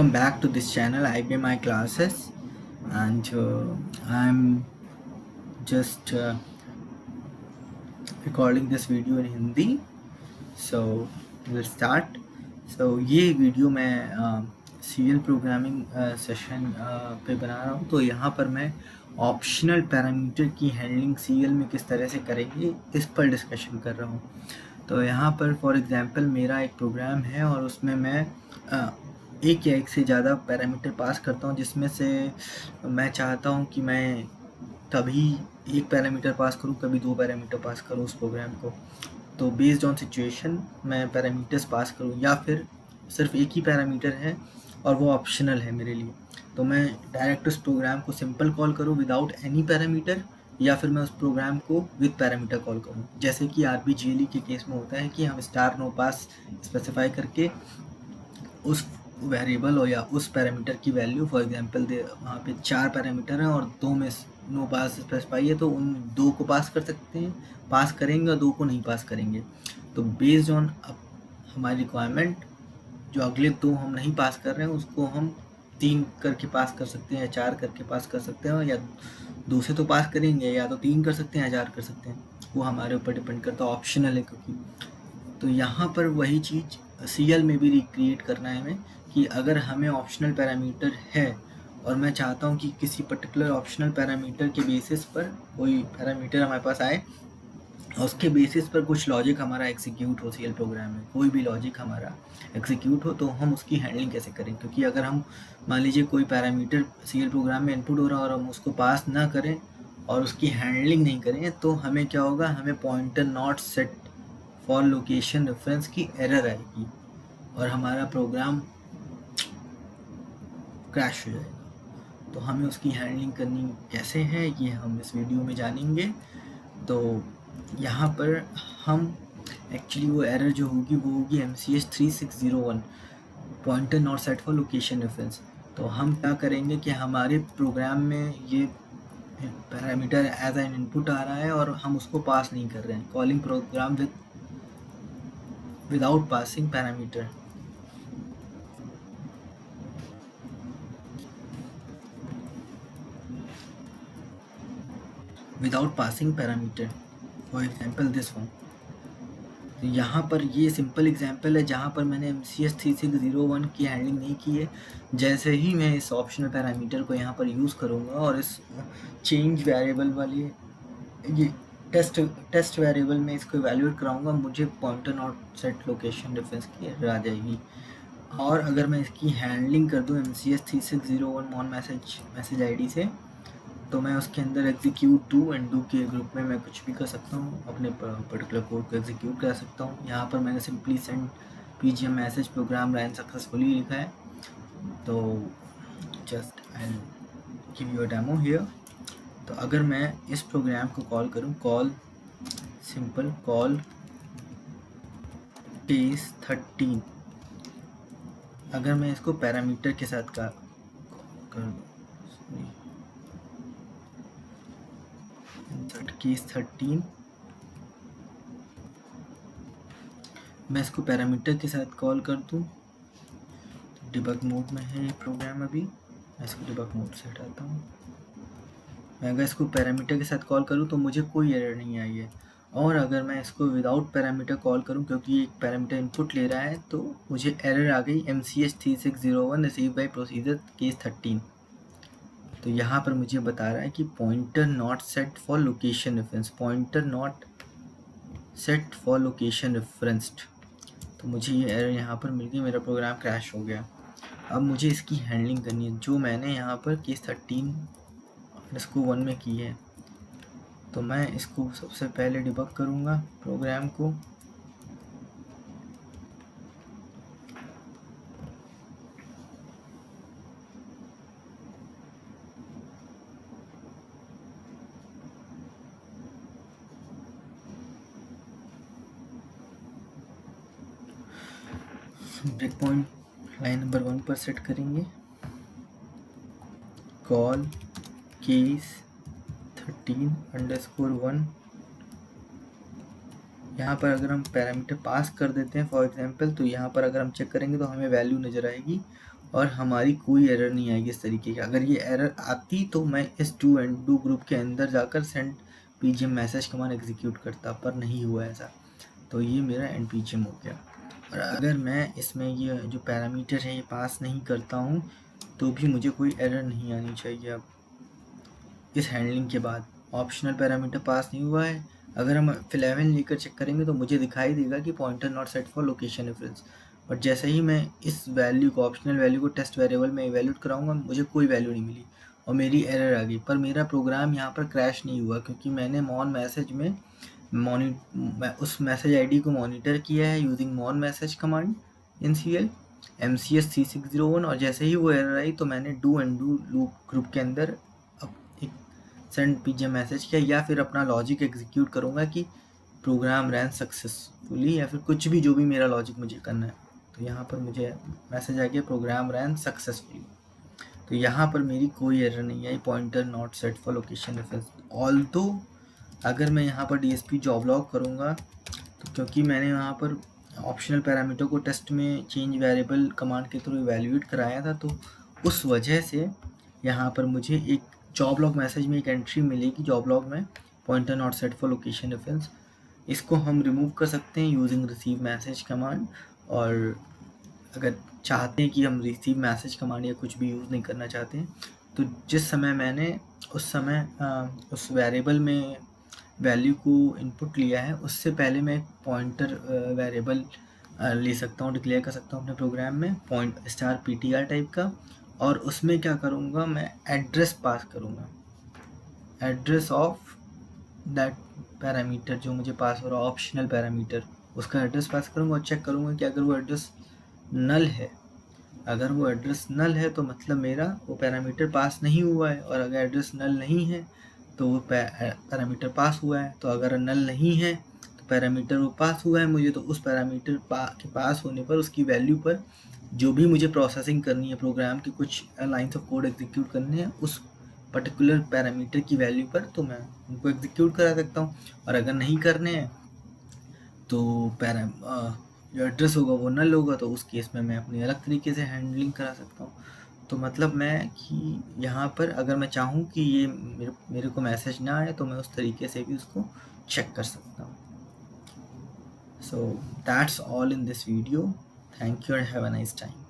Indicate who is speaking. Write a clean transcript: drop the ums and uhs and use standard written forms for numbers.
Speaker 1: Welcome back to this channel IBMI classes, and I'm just recording this video in Hindi. So we'll start. So ये video मैं serial programming session पे बना रहा हूँ। तो यहाँ पर मैं ऑप्शनल पैरामीटर की हैंडलिंग सीरियल में किस तरह से करेंगे इस पर डिस्कशन कर रहा हूँ। तो यहाँ पर फॉर एग्जांपल मेरा एक प्रोग्राम है और उसमें मैं एक या एक से ज़्यादा पैरामीटर पास करता हूँ, जिसमें से मैं चाहता हूँ कि मैं कभी एक पैरामीटर पास करूँ, कभी दो पैरामीटर पास करूँ उस प्रोग्राम को। तो बेस्ड ऑन सिचुएशन मैं पैरामीटर्स पास करूँ, या फिर सिर्फ एक ही पैरामीटर है और वो ऑप्शनल है मेरे लिए, तो मैं डायरेक्ट उस प्रोग्राम को सिंपल कॉल करूँ विदाउट एनी पैरामीटर, या फिर मैं उस प्रोग्राम को विद पैरामीटर कॉल करूँ। जैसे कि RBGLE के केस में होता है कि हम स्टार नो पास स्पेसिफाई करके उस वेरिएबल और या उस पैरामीटर की वैल्यू, फॉर एग्जांपल वहाँ पे 4 पैरामीटर हैं और 2 में नो पास स्पेसिफाई है, तो उन 2 को पास कर सकते हैं, पास करेंगे, और 2 को नहीं पास करेंगे। तो बेस्ड ऑन हमारी रिक्वायरमेंट, जो अगले 2 हम नहीं पास कर रहे हैं उसको हम 3 करके पास कर सकते हैं या 4 करके पास कर सकते हैं, या 2 से तो पास करेंगे, या तो 3 कर सकते हैं या 4 कर सकते हैं, वो हमारे ऊपर डिपेंड करता है, ऑप्शनल है क्योंकि। तो यहाँ पर वही चीज़ सीरियल में भी रिक्रिएट करना है हमें, कि अगर हमें ऑप्शनल पैरामीटर है और मैं चाहता हूँ कि किसी पर्टिकुलर ऑप्शनल पैरामीटर के बेसिस पर कोई पैरामीटर हमारे पास आए और उसके बेसिस पर कुछ लॉजिक हमारा एग्जीक्यूट हो, सीरियल प्रोग्राम में कोई भी लॉजिक हमारा एग्जीक्यूट हो, तो हम उसकी हैंडलिंग कैसे करें। क्योंकि अगर हम मान लीजिए कोई पैरामीटर सीरियल प्रोग्राम में इनपुट हो रहा है और हम उसको पास ना करें और उसकी हैंडलिंग नहीं करें, तो हमें क्या होगा, हमें pointer not set for location reference की एरर आएगी और हमारा प्रोग्राम क्रैश हो जाएगा। तो हमें उसकी हैंडलिंग करनी कैसे है ये हम इस वीडियो में जानेंगे। तो यहाँ पर हम एक्चुअली वो एरर जो होगी वो होगी MCH 3601 pointer not set for location reference. तो हम क्या करेंगे कि हमारे प्रोग्राम में ये पैरामीटर एज एन इनपुट आ रहा है और हम उसको पास नहीं कर रहे हैं, calling program without passing parameter. Without passing parameter, for example this one. तो यहाँ पर ये सिंपल एग्जाम्पल है जहाँ पर मैंने MCH 3601 की हैंडलिंग नहीं की है। जैसे ही मैं इस ऑप्शनल पैरामीटर को यहाँ पर यूज़ करूँगा और इस चेंज वेरिएबल वाली ये टेस्ट वेरिएबल में इसको इवेल्यूएट कराऊंगा, मुझे pointer not set location reference की एरर आ जाएगी। और अगर मैं इसकी हैंडलिंग कर दूँ MCH 3601 मॉन मैसेज ID से, तो मैं उसके अंदर एग्जीक्यूट डू एंड डू के ग्रुप में मैं कुछ भी कर सकता हूँ, अपने पर्टिकुलर कोड को एग्जीक्यूट कर सकता हूँ। यहाँ पर मैंने simply send PGM message program run successfully लिखा है। तो just I give you a demo here. तो अगर मैं इस प्रोग्राम को कॉल करूँ, सिंपल कॉल केस 13, अगर मैं इसको पैरामीटर के साथ कर केस 13, मैं इसको पैरामीटर के साथ कॉल कर दूँ, तो डिबग मोड में है ये प्रोग्राम अभी, मैं इसको डिबग मोड से हटाता हूँ। मैं अगर इसको पैरामीटर के साथ कॉल करूँ तो मुझे कोई एरर नहीं आई है, और अगर मैं इसको विदाउट पैरामीटर कॉल करूँ क्योंकि एक पैरामीटर इनपुट ले रहा है, तो मुझे एरर आ गई MCH 3601 receive by procedure case 13। तो यहाँ पर मुझे बता रहा है कि pointer not set for location reference, pointer not set for location referenced. तो मुझे ये एरर यहाँ पर मिल गई, मेरा प्रोग्राम क्रैश हो गया। अब मुझे इसकी हैंडलिंग करनी है जो मैंने यहाँ पर केस 13 इसको 1 में की है। तो मैं इसको सबसे पहले डिबग करूँगा प्रोग्राम को। ब्रेक पॉइंट लाइन नंबर 1 पर सेट करेंगे, कॉल केस 13_1। यहाँ पर अगर हम पैरामीटर पास कर देते हैं फॉर एग्जांपल, तो यहाँ पर अगर हम चेक करेंगे तो हमें वैल्यू नज़र आएगी और हमारी कोई एरर नहीं आएगी इस तरीके की। अगर ये एरर आती तो मैं इस डू एंड डू ग्रुप के अंदर जाकर send PGM message command execute करता, पर नहीं हुआ ऐसा। तो ये मेरा एंड पीजीएम हो गया। और अगर मैं इसमें ये जो पैरामीटर है ये पास नहीं करता हूँ तो भी मुझे कोई एरर नहीं आनी चाहिए। अब इस हैंडलिंग के बाद ऑप्शनल पैरामीटर पास नहीं हुआ है, अगर हम F11 लेकर चेक करेंगे तो मुझे दिखाई देगा कि pointer not set for location reference. But जैसे ही मैं इस वैल्यू को, ऑप्शनल वैल्यू को टेस्ट वेरिएबल में इवैल्यूएट कराऊंगा, मुझे कोई वैल्यू नहीं मिली और मेरी एरर आ गई। पर मेरा प्रोग्राम यहाँ पर क्रैश नहीं हुआ क्योंकि मैंने मॉन मैसेज में उस मैसेज आईडी को मॉनिटर किया है using mon message command in CL MCS 3601। और जैसे ही वो एरर आई तो मैंने do and do loop group के अंदर एक सेंड पीजीएम मैसेज किया, या फिर अपना लॉजिक एग्जीक्यूट करूँगा कि प्रोग्राम रन सक्सेसफुली, या फिर कुछ भी जो भी मेरा लॉजिक मुझे करना है। तो यहाँ पर मुझे मैसेज आ गया प्रोग्राम रन सक्सेसफुली। तो यहाँ पर मेरी कोई एरर नहीं आई, pointer not set for location reference. Although अगर मैं यहाँ पर DSP जॉब लॉग करूँगा तो क्योंकि मैंने यहाँ पर ऑप्शनल पैरामीटर को टेस्ट में चेंज वेरिएबल कमांड के थ्रू इवैल्यूएट कराया था, तो उस वजह से यहाँ पर मुझे एक जॉब लॉग मैसेज में एक एंट्री मिलेगी जॉब लॉग में pointer not set for location reference. इसको हम रिमूव कर सकते हैं यूजिंग रिसीव मैसेज कमांड। और अगर चाहते हैं कि हम रिसीव मैसेज कमांड या कुछ भी यूज़ नहीं करना चाहते हैं तो जिस समय मैंने उस वेरिएबल में वैल्यू को इनपुट लिया है उससे पहले मैं एक पॉइंटर वेरिएबल ले सकता हूँ, डिक्लेयर कर सकता हूँ अपने प्रोग्राम में $PTR टाइप का। और उसमें क्या करूँगा, मैं एड्रेस पास करूँगा, एड्रेस ऑफ दैट पैरामीटर जो मुझे पास हो रहा है ऑप्शनल पैरामीटर, उसका एड्रेस पास करूँगा और चेक करूँगा कि अगर वो एड्रेस नल है, अगर वो एड्रेस नल है तो मतलब मेरा वो पैरामीटर पास नहीं हुआ है। और अगर एड्रेस नल नहीं है तो वो पैरामीटर पास हुआ है। तो अगर नल नहीं है तो पैरामीटर वो पास हुआ है मुझे, तो उस पैरामीटर के पास होने पर उसकी वैल्यू पर जो भी मुझे प्रोसेसिंग करनी है, प्रोग्राम के कुछ लाइन्स ऑफ कोड एग्जीक्यूट करने हैं उस पर्टिकुलर पैरामीटर की वैल्यू पर, तो मैं उनको एग्जीक्यूट करा सकता हूँ। और अगर नहीं करने हैं तो जो एड्रेस होगा वो नल होगा, तो उस केस में मैं अपनी अलग तरीके से हैंडलिंग करा सकता हूँ। तो मतलब मैं कि यहाँ पर अगर मैं चाहूँ कि ये मेरे को मैसेज ना आए तो मैं उस तरीके से भी उसको चेक कर सकता हूँ। So that's all in this video. Thank you and have a nice time.